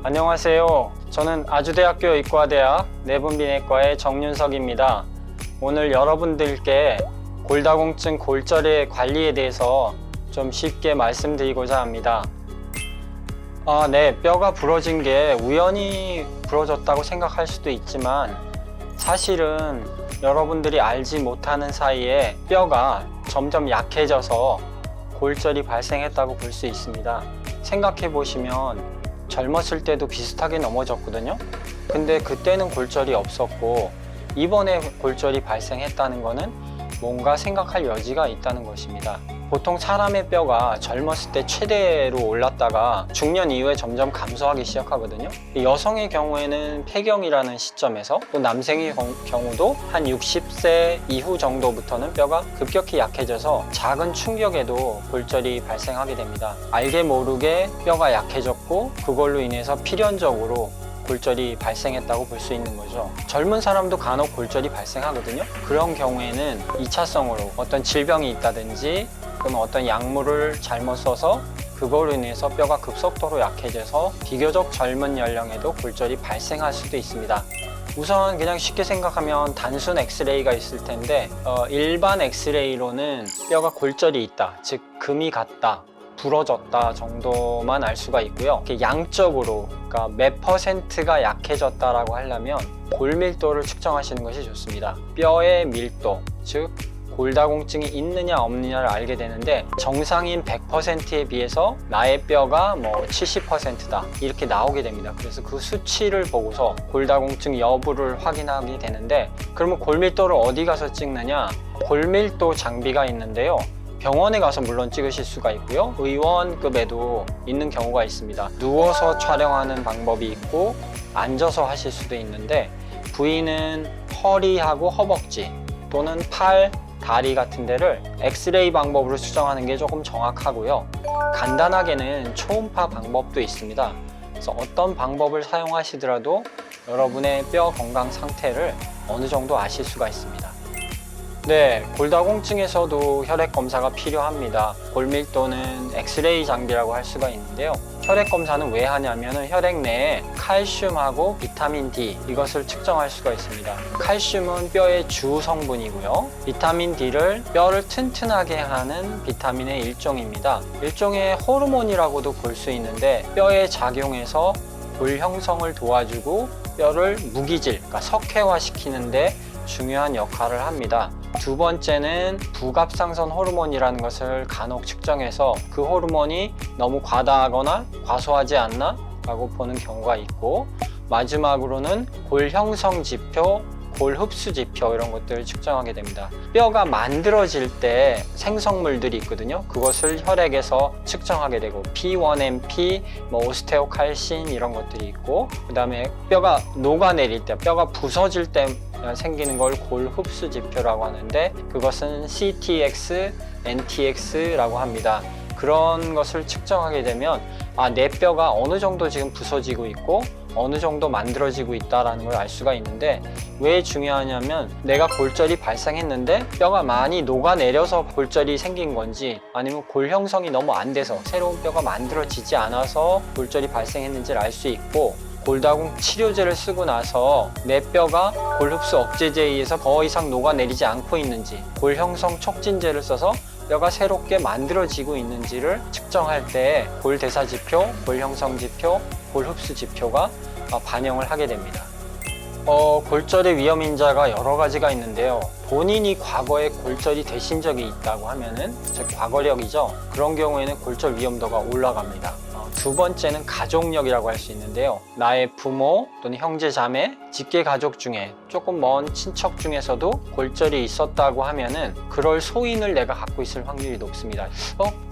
안녕하세요. 저는 아주대학교 의과대학 내분비내과의 정윤석입니다. 오늘 여러분들께 골다공증 골절의 관리에 대해서 좀 쉽게 말씀드리고자 합니다. 네, 뼈가 부러진 게 우연히 부러졌다고 생각할 수도 있지만 사실은 여러분들이 알지 못하는 사이에 뼈가 점점 약해져서 골절이 발생했다고 볼 수 있습니다. 생각해 보시면 젊었을 때도 비슷하게 넘어졌거든요. 근데 그때는 골절이 없었고 이번에 골절이 발생했다는 것은 뭔가 생각할 여지가 있다는 것입니다. 보통 사람의 뼈가 젊었을 때 최대로 올랐다가 중년 이후에 점점 감소하기 시작하거든요. 여성의 경우에는 폐경이라는 시점에서, 또 남성의 경우도 한 60세 이후 정도부터는 뼈가 급격히 약해져서 작은 충격에도 골절이 발생하게 됩니다. 알게 모르게 뼈가 약해졌고 그걸로 인해서 필연적으로 골절이 발생했다고 볼 수 있는 거죠. 젊은 사람도 간혹 골절이 발생하거든요. 그런 경우에는 2차성으로 어떤 질병이 있다든지 또는 어떤 약물을 잘못 써서 그거로 인해서 뼈가 급속도로 약해져서 비교적 젊은 연령에도 골절이 발생할 수도 있습니다. 우선 그냥 쉽게 생각하면 단순 엑스레이가 있을 텐데 일반 엑스레이로는 뼈가 골절이 있다, 즉 금이 갔다, 부러졌다 정도만 알 수가 있고요. 이렇게 양적으로, 그러니까 몇 퍼센트가 약해졌다라고 하려면 골밀도를 측정하시는 것이 좋습니다. 뼈의 밀도, 즉 골다공증이 있느냐 없느냐를 알게 되는데 정상인 100%에 비해서 나의 뼈가 70%다 이렇게 나오게 됩니다. 그래서 그 수치를 보고서 골다공증 여부를 확인하게 되는데, 그러면 골밀도를 어디 가서 찍느냐? 골밀도 장비가 있는데요. 병원에 가서 물론 찍으실 수가 있고요. 의원급에도 있는 경우가 있습니다. 누워서 촬영하는 방법이 있고 앉아서 하실 수도 있는데, 부위는 허리하고 허벅지 또는 팔, 다리 같은 데를 엑스레이 방법으로 수정하는 게 조금 정확하고요. 간단하게는 초음파 방법도 있습니다. 그래서 어떤 방법을 사용하시더라도 여러분의 뼈 건강 상태를 어느 정도 아실 수가 있습니다. 네, 골다공증에서도 혈액 검사가 필요합니다. 골밀도는 엑스레이 장비라고 할 수가 있는데요. 혈액 검사는 왜 하냐면 혈액 내에 칼슘하고 비타민 D 이것을 측정할 수가 있습니다. 칼슘은 뼈의 주 성분이고요. 비타민 D를 뼈를 튼튼하게 하는 비타민의 일종입니다. 일종의 호르몬이라고도 볼 수 있는데 뼈에 작용해서 골 형성을 도와주고 뼈를 무기질, 그러니까 석회화시키는데 중요한 역할을 합니다. 두 번째는 부갑상선 호르몬이라는 것을 간혹 측정해서 그 호르몬이 너무 과다하거나 과소하지 않나 라고 보는 경우가 있고, 마지막으로는 골 형성 지표, 골 흡수 지표 이런 것들을 측정하게 됩니다. 뼈가 만들어질 때 생성물들이 있거든요. 그것을 혈액에서 측정하게 되고 P1NP, 오스테오칼신 이런 것들이 있고, 그 다음에 뼈가 녹아내릴 때, 뼈가 부서질 때 생기는 걸 골 흡수 지표라고 하는데 그것은 CTX, NTX라고 합니다. 그런 것을 측정하게 되면 내 뼈가 어느 정도 지금 부서지고 있고 어느 정도 만들어지고 있다는 걸 알 수가 있는데, 왜 중요하냐면 내가 골절이 발생했는데 뼈가 많이 녹아내려서 골절이 생긴 건지 아니면 골 형성이 너무 안 돼서 새로운 뼈가 만들어지지 않아서 골절이 발생했는지를 알 수 있고, 골다공 치료제를 쓰고 나서 내 뼈가 골 흡수 억제제에 의해서 더 이상 녹아내리지 않고 있는지, 골 형성 촉진제를 써서 뼈가 새롭게 만들어지고 있는지를 측정할 때 골 대사 지표, 골 형성 지표, 골 흡수 지표가 반영을 하게 됩니다. 골절의 위험 인자가 여러 가지가 있는데요. 본인이 과거에 골절이 되신 적이 있다고 하면은, 즉 과거력이죠. 그런 경우에는 골절 위험도가 올라갑니다. 두 번째는 가족력이라고 할 수 있는데요. 나의 부모 또는 형제 자매, 직계 가족 중에 조금 먼 친척 중에서도 골절이 있었다고 하면은 그럴 소인을 내가 갖고 있을 확률이 높습니다.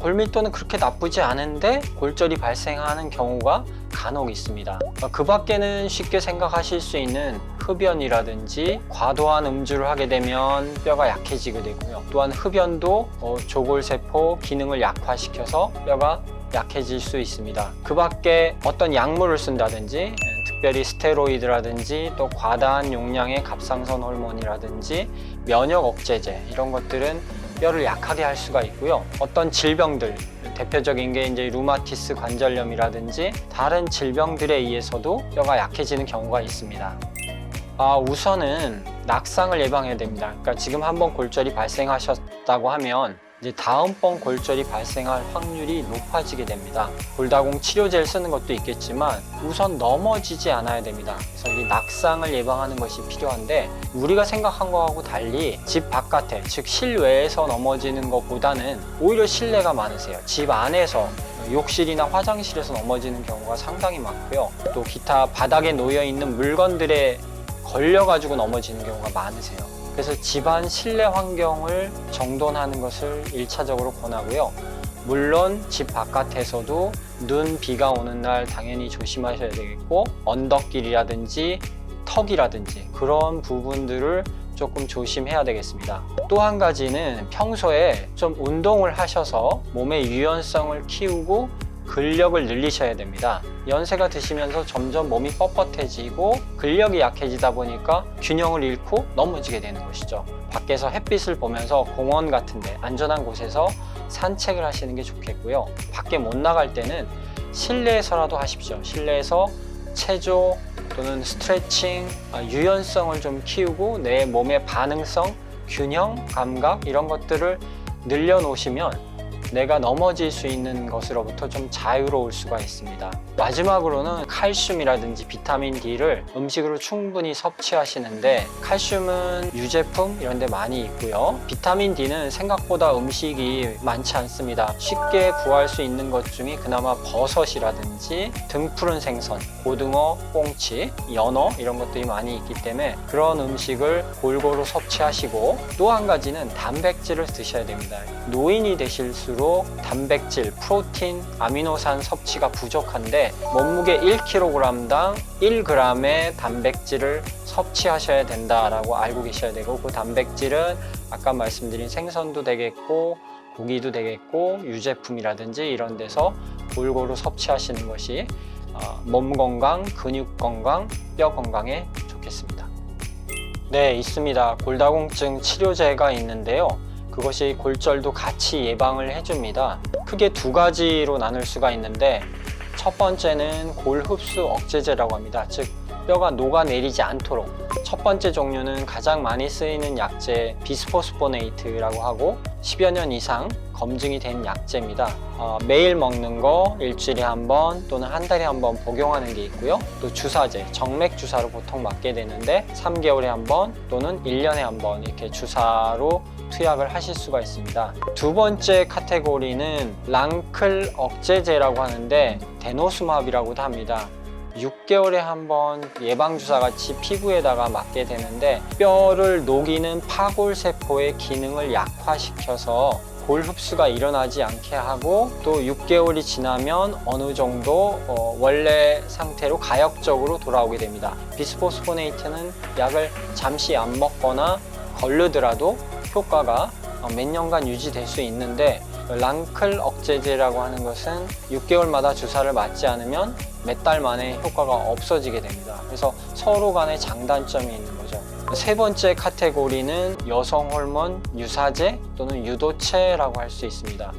골밀도는 그렇게 나쁘지 않은데 골절이 발생하는 경우가 간혹 있습니다. 그 밖에는 쉽게 생각하실 수 있는 흡연이라든지 과도한 음주를 하게 되면 뼈가 약해지게 되고요. 또한 흡연도 조골세포 기능을 약화시켜서 뼈가 약해질 수 있습니다. 그 밖에 어떤 약물을 쓴다든지, 특별히 스테로이드라든지 또 과다한 용량의 갑상선 호르몬이라든지 면역 억제제 이런 것들은 뼈를 약하게 할 수가 있고요. 어떤 질병들, 대표적인 게 이제 루마티스 관절염이라든지 다른 질병들에 의해서도 뼈가 약해지는 경우가 있습니다. 우선은 낙상을 예방해야 됩니다. 그러니까 지금 한번 골절이 발생하셨다고 하면 이제 다음번 골절이 발생할 확률이 높아지게 됩니다. 골다공 치료제를 쓰는 것도 있겠지만 우선 넘어지지 않아야 됩니다. 그래서 이 낙상을 예방하는 것이 필요한데, 우리가 생각한 거하고 달리 집 바깥에, 즉 실외에서 넘어지는 것보다는 오히려 실내가 많으세요. 집 안에서 욕실이나 화장실에서 넘어지는 경우가 상당히 많고요. 또 기타 바닥에 놓여 있는 물건들에 걸려가지고 넘어지는 경우가 많으세요. 그래서 집안 실내 환경을 정돈하는 것을 1차적으로 권하고요. 물론 집 바깥에서도 눈, 비가 오는 날 당연히 조심하셔야 되겠고, 언덕길이라든지 턱이라든지 그런 부분들을 조금 조심해야 되겠습니다. 또 한 가지는 평소에 좀 운동을 하셔서 몸의 유연성을 키우고 근력을 늘리셔야 됩니다. 연세가 드시면서 점점 몸이 뻣뻣해지고 근력이 약해지다 보니까 균형을 잃고 넘어지게 되는 것이죠. 밖에서 햇빛을 보면서 공원 같은데 안전한 곳에서 산책을 하시는 게 좋겠고요. 밖에 못 나갈 때는 실내에서라도 하십시오. 실내에서 체조 또는 스트레칭, 유연성을 좀 키우고 내 몸의 반응성, 균형, 감각 이런 것들을 늘려놓으시면 내가 넘어질 수 있는 것으로부터 좀 자유로울 수가 있습니다. 마지막으로는 칼슘이라든지 비타민 D를 음식으로 충분히 섭취하시는데, 칼슘은 유제품 이런 데 많이 있고요. 비타민 D는 생각보다 음식이 많지 않습니다. 쉽게 구할 수 있는 것 중에 그나마 버섯이라든지 등푸른 생선, 고등어, 꽁치, 연어 이런 것들이 많이 있기 때문에 그런 음식을 골고루 섭취하시고, 또 한 가지는 단백질을 드셔야 됩니다. 노인이 되실수록 단백질, 프로틴, 아미노산 섭취가 부족한데 몸무게 1kg당 1g의 단백질을 섭취하셔야 된다라고 알고 계셔야 되고, 그 단백질은 아까 말씀드린 생선도 되겠고 고기도 되겠고 유제품이라든지 이런 데서 골고루 섭취하시는 것이 몸 건강, 근육 건강, 뼈 건강에 좋겠습니다. 네, 있습니다. 골다공증 치료제가 있는데요. 그것이 골절도 같이 예방을 해줍니다. 크게 두 가지로 나눌 수가 있는데, 첫 번째는 골흡수 억제제라고 합니다. 즉 뼈가 녹아내리지 않도록. 첫 번째 종류는 가장 많이 쓰이는 약제 비스포스포네이트라고 하고 10여 년 이상 검증이 된 약제입니다. 매일 먹는 거 일주일에 한 번 또는 한 달에 한 번 복용하는 게 있고요. 또 주사제, 정맥 주사로 보통 맞게 되는데 3개월에 한 번 또는 1년에 한 번 이렇게 주사로 투약을 하실 수가 있습니다. 두 번째 카테고리는 랑클 억제제라고 하는데 데노스맙이라고도 합니다. 6개월에 한 번 예방주사 같이 피부에다가 맞게 되는데, 뼈를 녹이는 파골세포의 기능을 약화시켜서 골 흡수가 일어나지 않게 하고, 또 6개월이 지나면 어느 정도 원래 상태로 가역적으로 돌아오게 됩니다. 비스포스포네이트는 약을 잠시 안 먹거나 걸르더라도 효과가 몇 년간 유지될 수 있는데, 랑클 억제제라고 하는 것은 6개월마다 주사를 맞지 않으면 몇 달 만에 효과가 없어지게 됩니다. 그래서 서로 간에 장단점이 있는 거죠. 세 번째 카테고리는 여성 호르몬 유사제 또는 유도체라고 할 수 있습니다.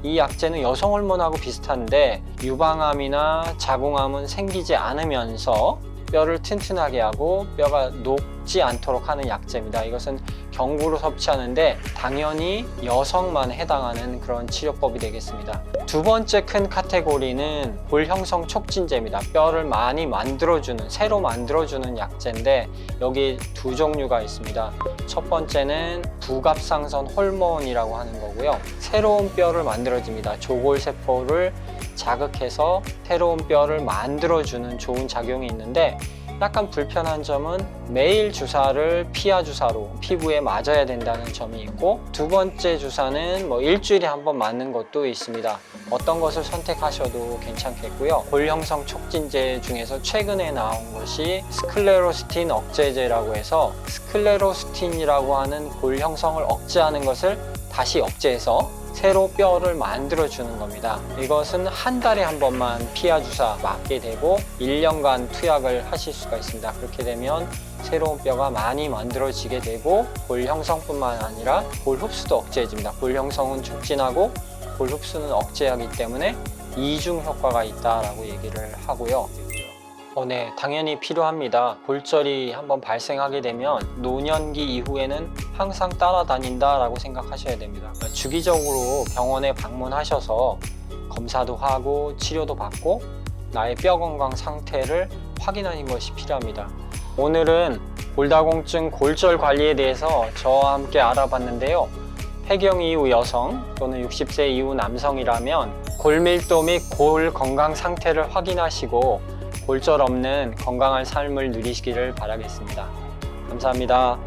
이 약제는 여성 호르몬하고 비슷한데 유방암이나 자궁암은 생기지 않으면서 뼈를 튼튼하게 하고 뼈가 녹지 않도록 하는 약제입니다. 이것은 경구로 섭취하는데 당연히 여성만 해당하는 그런 치료법이 되겠습니다. 두 번째 큰 카테고리는 골 형성 촉진제입니다. 뼈를 많이 만들어주는, 새로 만들어주는 약제인데 여기 두 종류가 있습니다. 첫 번째는 부갑상선 호르몬이라고 하는 거고요. 새로운 뼈를 만들어줍니다. 조골세포를 자극해서 새로운 뼈를 만들어주는 좋은 작용이 있는데, 약간 불편한 점은 매일 주사를 피하 주사로 피부에 맞아야 된다는 점이 있고, 두 번째 주사는 일주일에 한 번 맞는 것도 있습니다. 어떤 것을 선택하셔도 괜찮겠고요. 골 형성 촉진제 중에서 최근에 나온 것이 스클레로스틴 억제제라고 해서, 스클레로스틴이라고 하는 골 형성을 억제하는 것을 다시 억제해서 새로 뼈를 만들어주는 겁니다. 이것은 한 달에 한 번만 피하 주사 맞게 되고 1년간 투약을 하실 수가 있습니다. 그렇게 되면 새로운 뼈가 많이 만들어지게 되고 골 형성뿐만 아니라 골 흡수도 억제해집니다. 골 형성은 촉진하고 골 흡수는 억제하기 때문에 이중 효과가 있다라고 얘기를 하고요. 네, 당연히 필요합니다. 골절이 한번 발생하게 되면 노년기 이후에는 항상 따라다닌다라고 생각하셔야 됩니다. 주기적으로 병원에 방문하셔서 검사도 하고 치료도 받고 나의 뼈 건강 상태를 확인하는 것이 필요합니다. 오늘은 골다공증 골절 관리에 대해서 저와 함께 알아봤는데요. 폐경 이후 여성 또는 60세 이후 남성이라면 골밀도 및 골 건강 상태를 확인하시고 골절 없는 건강한 삶을 누리시기를 바라겠습니다. 감사합니다.